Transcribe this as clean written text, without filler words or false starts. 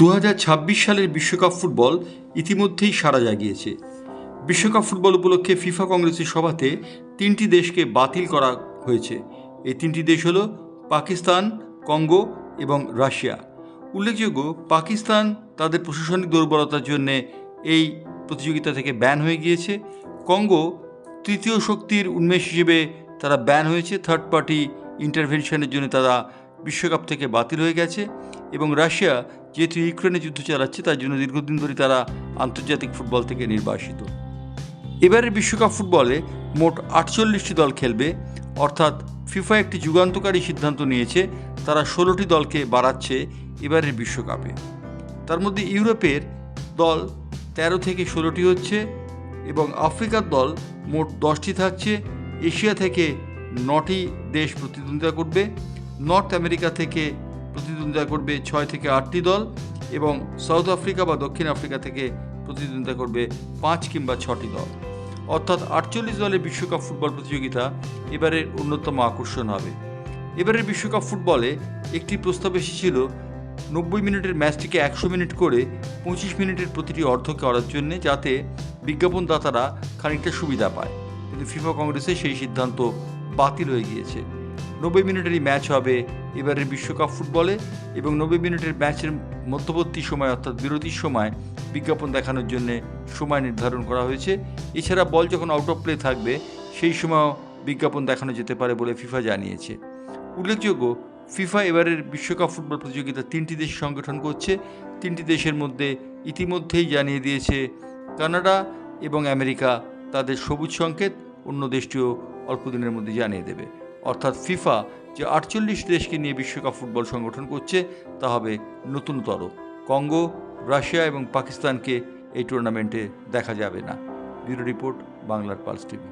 2026 সালের বিশ্বকাপ ফুটবল ইতিমধ্যেই সাড়া জাগিয়েছে। বিশ্বকাপ ফুটবল উপলক্ষে ফিফা কংগ্রেসের সভাতে 3টি দেশকে বাতিল করা হয়েছে। এই 3টি দেশ হলো পাকিস্তান, কঙ্গো এবং রাশিয়া। উল্লেখযোগ্য, পাকিস্তান তাদের প্রশাসনিক দুর্বলতার জন্যে এই প্রতিযোগিতা থেকে ব্যান হয়ে গিয়েছে। কঙ্গো তৃতীয় শক্তির উন্মেষ হিসেবে তারা ব্যান হয়েছে, থার্ড পার্টি ইন্টারভেনশনের জন্য তারা বিশ্বকাপ থেকে বাতিল হয়ে গেছে। এবং রাশিয়া যেহেতু ইউক্রেনে যুদ্ধ চালাচ্ছে, তার জন্য দীর্ঘদিন ধরে তারা আন্তর্জাতিক ফুটবল থেকে নির্বাসিত। এবারের বিশ্বকাপ ফুটবলে মোট 48টি দল খেলবে, অর্থাৎ ফিফা একটি যুগান্তকারী সিদ্ধান্ত নিয়েছে। তারা 16টি দলকে বাড়াচ্ছে এবারের বিশ্বকাপে। তার মধ্যে ইউরোপের দল 13 থেকে 16টি হচ্ছে এবং আফ্রিকার দল মোট 10টি থাকছে। এশিয়া থেকে 9টি দেশ প্রতিদ্বন্দ্বিতা করবে। নর্থ আমেরিকা থেকে প্রতিদ্বন্দ্বিতা করবে 6 থেকে 8টি দল এবং সাউথ আফ্রিকা বা দক্ষিণ আফ্রিকা থেকে প্রতিদ্বন্দ্বিতা করবে 5 কিংবা 6টি দল। অর্থাৎ 48 দলের বিশ্বকাপ ফুটবল প্রতিযোগিতা এবারের অন্যতম আকর্ষণ হবে। এবারের বিশ্বকাপ ফুটবলে একটি প্রস্তাব এসেছিল 90 মিনিটের ম্যাচটিকে 100 মিনিট করে 25 মিনিটের প্রতিটি অর্ধ করার জন্যে, যাতে বিজ্ঞাপনদাতারা খানিকটা সুবিধা পায়। কিন্তু ফিফা কংগ্রেসে সেই সিদ্ধান্ত বাতিল হয়ে গিয়েছে। 90 মিনিটেরই ম্যাচ হবে এবারের বিশ্বকাপ ফুটবলে এবং 90 মিনিটের ম্যাচের মধ্যবর্তী সময় অর্থাৎ বিরতির সময় বিজ্ঞাপন দেখানোর জন্যে সময় নির্ধারণ করা হয়েছে। এছাড়া বল যখন আউট অফ প্লে থাকবে সেই সময়ও বিজ্ঞাপন দেখানো যেতে পারে বলে ফিফা জানিয়েছে। উল্লেখযোগ্য, ফিফা এবারের বিশ্বকাপ ফুটবল প্রতিযোগিতা 3টি দেশ সংগঠন করছে। 3টি দেশের মধ্যে ইতিমধ্যেই জানিয়ে দিয়েছে কানাডা এবং আমেরিকা তাদের সবুজ সংকেত, অন্য দেশটিও অল্প দিনের মধ্যে জানিয়ে দেবে। অর্থাৎ ফিফা যে 48 দেশকে নিয়ে বিশ্বকাপ ফুটবল সংগঠন করছে তা হবে নতুনতর। কঙ্গো, রাশিয়া এবং পাকিস্তানকে এই টুর্নামেন্টে দেখা যাবে না। ব্যুরো রিপোর্ট, বাংলার পালস টিভি।